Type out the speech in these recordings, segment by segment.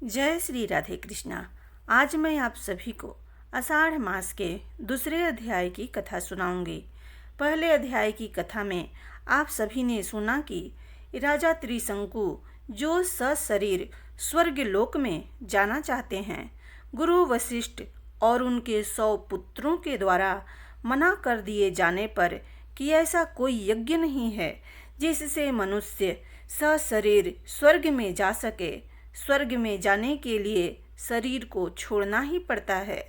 जय श्री राधे कृष्णा। आज मैं आप सभी को आषाढ़ मास के दूसरे अध्याय की कथा सुनाऊंगी। पहले अध्याय की कथा में आप सभी ने सुना कि राजा त्रिशंकु जो सशरीर स्वर्ग लोक में जाना चाहते हैं, गुरु वशिष्ठ और उनके 100 पुत्रों के द्वारा मना कर दिए जाने पर कि ऐसा कोई यज्ञ नहीं है जिससे मनुष्य सशरीर स्वर्ग में जा सके। स्वर्ग में जाने के लिए शरीर को छोड़ना ही पड़ता है।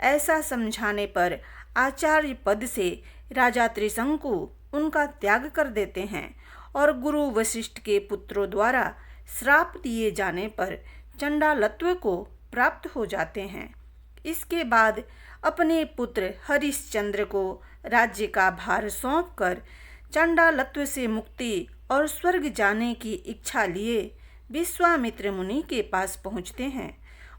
ऐसा समझाने पर आचार्य पद से राजा त्रिशंकु उनका त्याग कर देते हैं और गुरु वशिष्ठ के पुत्रों द्वारा श्राप दिए जाने पर चंडालत्व को प्राप्त हो जाते हैं। इसके बाद अपने पुत्र हरिश्चंद्र को राज्य का भार सौंपकर चंडालत्व से मुक्ति और स्वर्ग जाने की इच्छा लिए विश्वामित्र मुनि के पास पहुँचते हैं।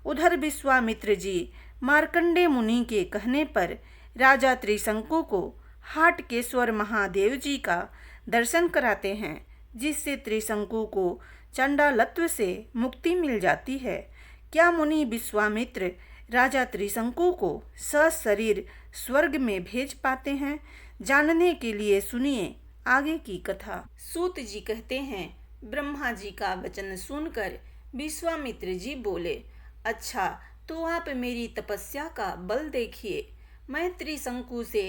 उधर विश्वामित्र जी मार्कंडे मुनि के कहने पर राजा त्रिशंकु को हाटकेश्वर महादेव जी का दर्शन कराते हैं, जिससे त्रिशंकु को चंडालत्व से मुक्ति मिल जाती है। क्या मुनि विश्वामित्र राजा त्रिशंकु को सशरीर स्वर्ग में भेज पाते हैं? जानने के लिए सुनिए आगे की कथा। सूत जी कहते हैं, ब्रह्मा जी का वचन सुनकर विश्वामित्र जी बोले, अच्छा तो आप मेरी तपस्या का बल देखिए। मैं त्रिशंकु से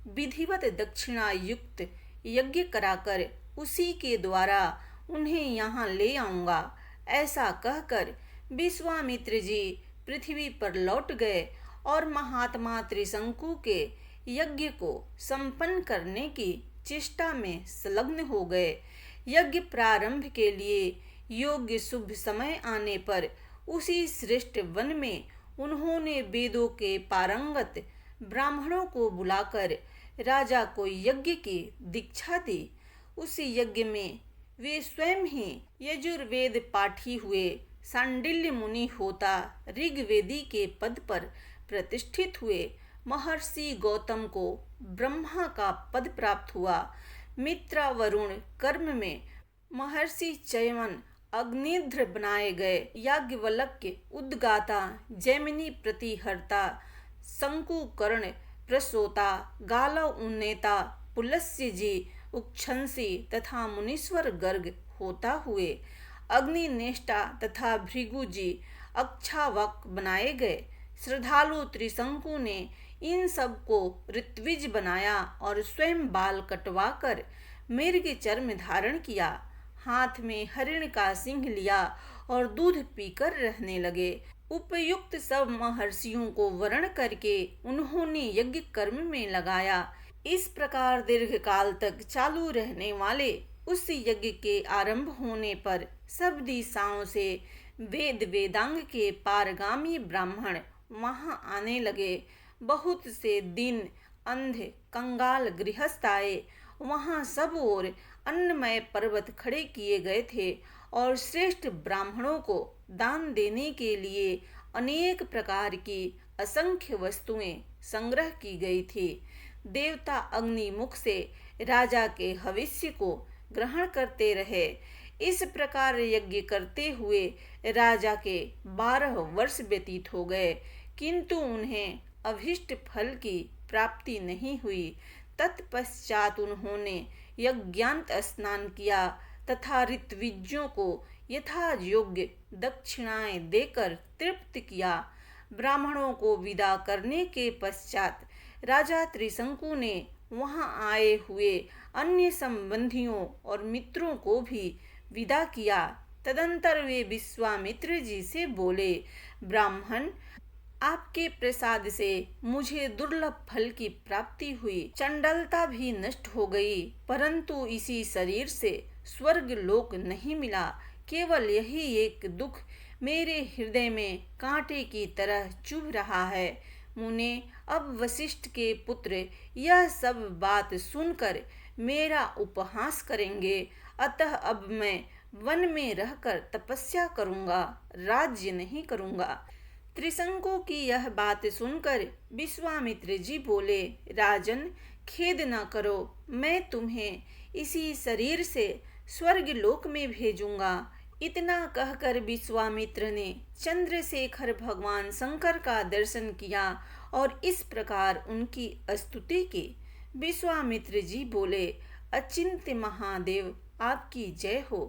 विधिवत दक्षिणा युक्त यज्ञ कराकर उसी के द्वारा उन्हें यहाँ ले आऊँगा। ऐसा कहकर विश्वामित्र जी पृथ्वी पर लौट गए और महात्मा त्रिशंकु के यज्ञ को संपन्न करने की चेष्टा में संलग्न हो गए। यज्ञ प्रारंभ के लिए योग्य शुभ समय आने पर उसी श्रेष्ठ वन में उन्होंने वेदों के पारंगत ब्राह्मणों को बुलाकर राजा को यज्ञ की दीक्षा दी। उस यज्ञ में वे स्वयं ही यजुर्वेद पाठी हुए सांडिल्य मुनि होता ऋग्वेदी के पद पर प्रतिष्ठित हुए। महर्षि गौतम को ब्रह्मा का पद प्राप्त हुआ। मित्रा वरुण कर्म में महर्षि च्यवन अग्निध्र बनाए गए। याज्ञवल्क्य उद्गाता, जैमिनी प्रतिहर्ता, शंकुकर्ण प्रसोता, गालव उन्नेता, पुलस्त्य जी उक्षंसी तथा मुनीश्वर गर्ग होता हुए अग्निनेष्टा तथा भृगु जी अक्षावक बनाए गए। श्रद्धालु त्रिशंकु ने इन सब को ऋत्विज बनाया और स्वयं बाल कटवाकर मृग चर्म धारण किया। हाथ में हरिण का सिंह लिया और दूध पीकर रहने लगे। उपयुक्त सब महर्षियों को वरण करके उन्होंने यज्ञ कर्म में लगाया। इस प्रकार दीर्घ काल तक चालू रहने वाले उस यज्ञ के आरंभ होने पर सब दिशाओं से वेद वेदांग के पारगामी ब्राह्मण वहां आने लगे। बहुत से दिन अंधे कंगाल गृहस्थ आए। वहां सब ओर अन्नमय पर्वत खड़े किए गए थे और श्रेष्ठ ब्राह्मणों को दान देने के लिए अनेक प्रकार की असंख्य वस्तुएं संग्रह की गई थी। देवता अग्नि मुख से राजा के हविष्य को ग्रहण करते रहे। इस प्रकार यज्ञ करते हुए राजा के 12 वर्ष व्यतीत हो गए, किंतु उन्हें अभीष्ट फल की प्राप्ति नहीं हुई। तत्पश्चात उन्होंने यज्ञांत स्नान किया तथा ऋत्विजों को यथा योग्य दक्षिणाएं देकर तृप्त किया। ब्राह्मणों को विदा करने के पश्चात राजा त्रिशंकु ने वहां आए हुए अन्य संबंधियों और मित्रों को भी विदा किया। तदंतर वे विश्वामित्र जी से बोले, ब्राह्मण, आपके प्रसाद से मुझे दुर्लभ फल की प्राप्ति हुई। चंडलता भी नष्ट हो गई, परंतु इसी शरीर से स्वर्ग लोक नहीं मिला। केवल यही एक दुख मेरे हृदय में कांटे की तरह चुभ रहा है। मुने, अब वशिष्ठ के पुत्र यह सब बात सुनकर मेरा उपहास करेंगे, अतः अब मैं वन में रहकर तपस्या करूंगा, राज्य नहीं करूंगा। त्रिशंकु की यह बात सुनकर विश्वामित्र जी बोले, राजन, खेद न करो, मैं तुम्हें इसी शरीर से स्वर्ग लोक में भेजूंगा। इतना कहकर विश्वामित्र ने चंद्रशेखर भगवान शंकर का दर्शन किया और इस प्रकार उनकी स्तुति की। विश्वामित्र जी बोले, अचिंत्य महादेव आपकी जय हो,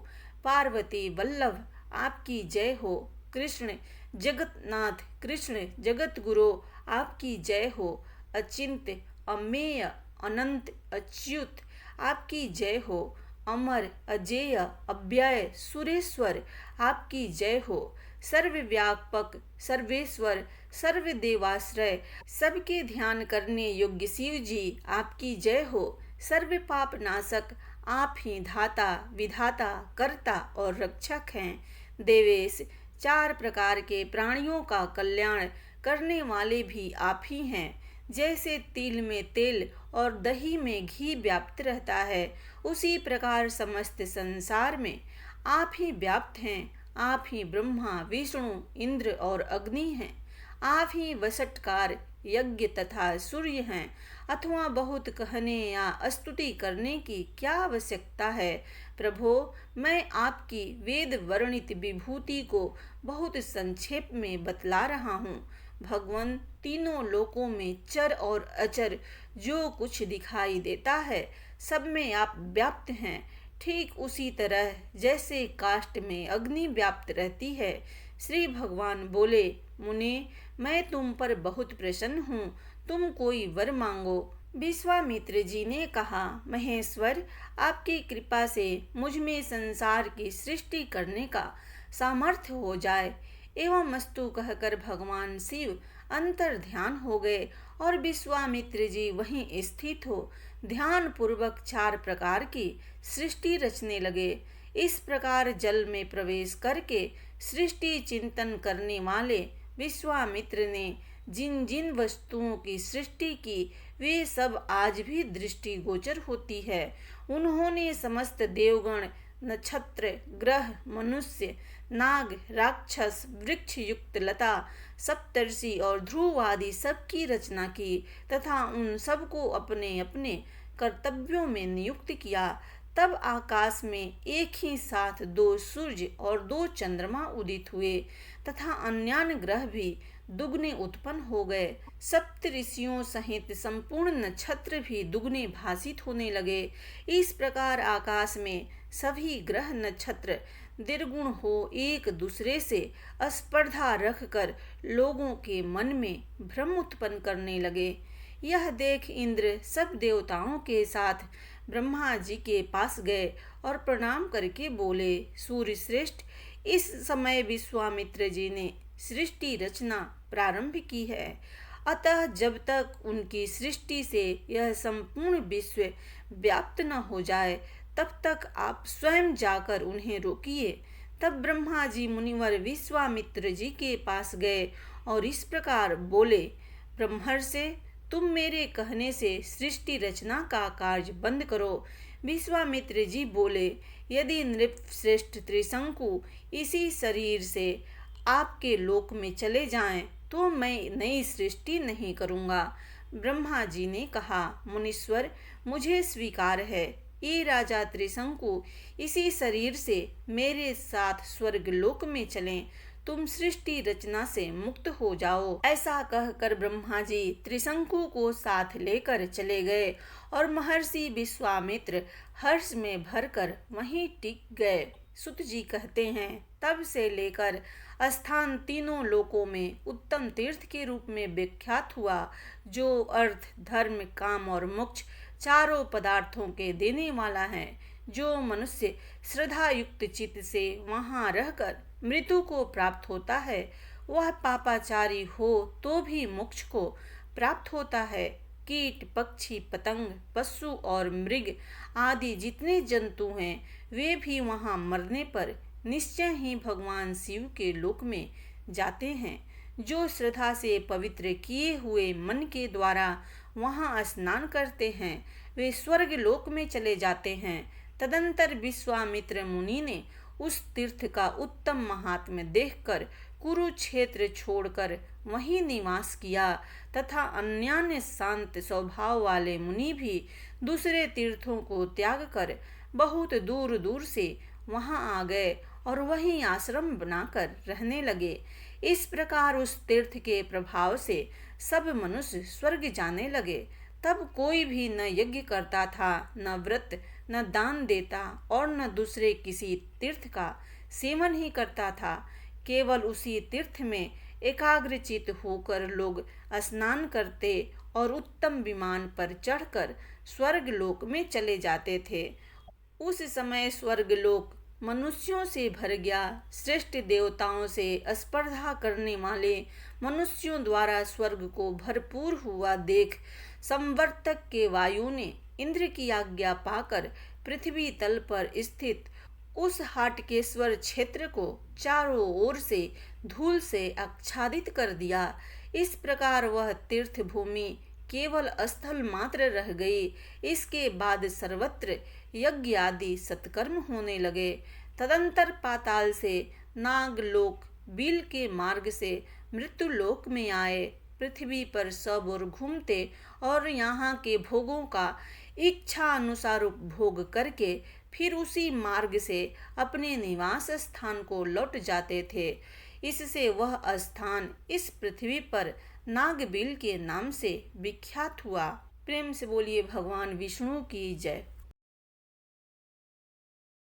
पार्वती वल्लभ आपकी जय हो, कृष्ण जगन्नाथ कृष्ण जगत गुरु आपकी जय हो, अचिंत्य अमेय अनंत अच्युत आपकी जय हो, अमर अजेय अव्यय सुरेश्वर आपकी जय हो, सर्वव्यापक सर्वेश्वर सर्वदेवाश्रय सबके ध्यान करने योग्य शिव जी आपकी जय हो, सर्व पाप नाशक आप ही धाता विधाता कर्ता और रक्षक हैं। देवेश चार प्रकार के प्राणियों का कल्याण करने वाले भी आप ही हैं। जैसे तिल में तेल और दही में घी व्याप्त रहता है, उसी प्रकार समस्त संसार में आप ही व्याप्त हैं। आप ही ब्रह्मा विष्णु इंद्र और अग्नि हैं। आप ही वसटकार यज्ञ तथा सूर्य हैं। अथवा बहुत कहने या स्तुति करने की क्या आवश्यकता है। प्रभो, मैं आपकी वेद वर्णित विभूति को बहुत संक्षेप में बतला रहा हूँ। भगवान, तीनों लोकों में चर और अचर जो कुछ दिखाई देता है, सब में आप व्याप्त हैं। ठीक उसी तरह जैसे काष्ठ में अग्नि व्याप्त रहती है। श्री भगवान बोले, मुने, मैं तुम पर बहुत प्रसन्न हूँ, तुम कोई वर मांगो। विश्वामित्र जी ने कहा, महेश्वर, आपकी कृपा से मुझ में संसार की सृष्टि करने का सामर्थ्य हो जाए। एवं अस्तु कहकर भगवान शिव अंतर ध्यान हो गए और विश्वामित्र जी वहीं स्थित हो ध्यान पूर्वक चार प्रकार की सृष्टि रचने लगे। इस प्रकार जल में प्रवेश करके सृष्टि चिंतन करने वाले विश्वामित्र ने जिन जिन वस्तुओं की सृष्टि की, वे सब आज भी दृष्टि गोचर होती है। उन्होंने समस्त देवगण, नक्षत्र, ग्रह, मनुष्य, नाग, राक्षस, वृक्ष युक्त लता, सप्तर्षि और ध्रुव आदि सबकी रचना की तथा उन सबको अपने अपने कर्तव्यों में नियुक्त किया। तब आकाश में एक ही साथ 2 सूर्य और 2 चंद्रमा उदित हुए तथा अन्यान्य ग्रह भी दुगने उत्पन्न हो गए। सप्त ऋषियों सहित संपूर्ण नक्षत्र भी दुगने भासित होने लगे। इस प्रकार आकाश में सभी ग्रह नक्षत्र निर्गुण हो एक दूसरे से स्पर्धा रखकर लोगों के मन में भ्रम उत्पन्न करने लगे। यह देख इंद्र सब देवताओं के साथ ब्रह्मा जी के पास गए और प्रणाम करके बोले, सूर्य श्रेष्ठ, इस समय विश्वामित्र जी ने सृष्टि रचना प्रारंभ की है। अतः जब तक उनकी सृष्टि से यह संपूर्ण विश्व व्याप्त न हो जाए, तब तक आप स्वयं जाकर उन्हें रोकिए। तब ब्रह्मा जी मुनिवर विश्वामित्र जी के पास गए और इस प्रकार बोले, ब्रह्मर्षि, तुम मेरे कहने से सृष्टि रचना का कार्य बंद करो। विश्वामित्र जी बोले, यदि नृप श्रेष्ठ त्रिशंकु इसी शरीर से आपके लोक में चले जाएं, तो मैं नई सृष्टि नहीं करूँगा। ब्रह्मा जी ने कहा, मुनीश्वर, मुझे स्वीकार है। ये राजा त्रिशंकु इसी शरीर से मेरे साथ स्वर्ग लोक में चलें, तुम सृष्टि रचना से मुक्त हो जाओ। ऐसा कहकर ब्रह्मा जी त्रिशंकु को साथ लेकर चले गए और महर्षि विश्वामित्र हर्ष में भरकर वहीं टिक गए। सुत जी कहते हैं, तब से लेकर स्थान तीनों लोकों में उत्तम तीर्थ के रूप में विख्यात हुआ, जो अर्थ, धर्म, काम और मोक्ष चारों पदार्थों के देने वाला है। जो मनुष्य श्रद्धा युक्त चित्त से वहां रहकर मृत्यु को प्राप्त होता है, वह पापाचारी हो तो भी मोक्ष को प्राप्त होता है। कीट, पक्षी, पतंग, पशु और मृग आदि जितने जंतु हैं, वे भी वहां मरने पर निश्चय ही भगवान शिव के लोक में जाते हैं। जो श्रद्धा से पवित्र किए हुए मन के द्वारा वहां स्नान करते हैं, वे स्वर्ग लोक में चले जाते हैं। तदंतर विश्वामित्र मुनि ने उस तीर्थ का उत्तम महात्म्य देखकर कुरुक्षेत्र छोड़कर वहीं निवास किया तथा अन्यान्य शांत स्वभाव वाले मुनि भी दूसरे तीर्थों को त्याग कर बहुत दूर दूर से वहां आ गए और वहीं आश्रम बनाकर रहने लगे। इस प्रकार उस तीर्थ के प्रभाव से सब मनुष्य स्वर्ग जाने लगे। तब कोई भी न यज्ञ करता था, न व्रत, न दान देता और न दूसरे किसी तीर्थ का सेवन ही करता था। केवल उसी तीर्थ में एकाग्रचित होकर लोग स्नान करते और उत्तम विमान पर चढ़कर स्वर्ग लोक में चले जाते थे। उस समय स्वर्गलोक मनुष्यों से भर गया। श्रेष्ठ देवताओं से स्पर्धा करने वाले मनुष्यों द्वारा स्वर्ग को भरपूर हुआ देख संवर्तक के वायु ने इंद्र की आज्ञा पाकर पृथ्वी तल पर स्थित उस हाटकेश्वर क्षेत्र को चारों ओर से धूल से आच्छादित कर दिया। इस प्रकार वह तीर्थ भूमि केवल स्थल मात्र रह गई। इसके बाद सर्वत्र यज्ञ आदि सत्कर्म होने लगे। तदंतर पाताल से नागलोक बिल के मार्ग से मृत्युलोक में आए। पृथ्वी पर सब ओर घूमते और यहाँ के भोगों का इच्छा अनुसार उपभोग करके फिर उसी मार्ग से अपने निवास स्थान को लौट जाते थे। इससे वह स्थान इस पृथ्वी पर नागबिल के नाम से विख्यात हुआ। प्रेम से बोलिए भगवान विष्णु की जय।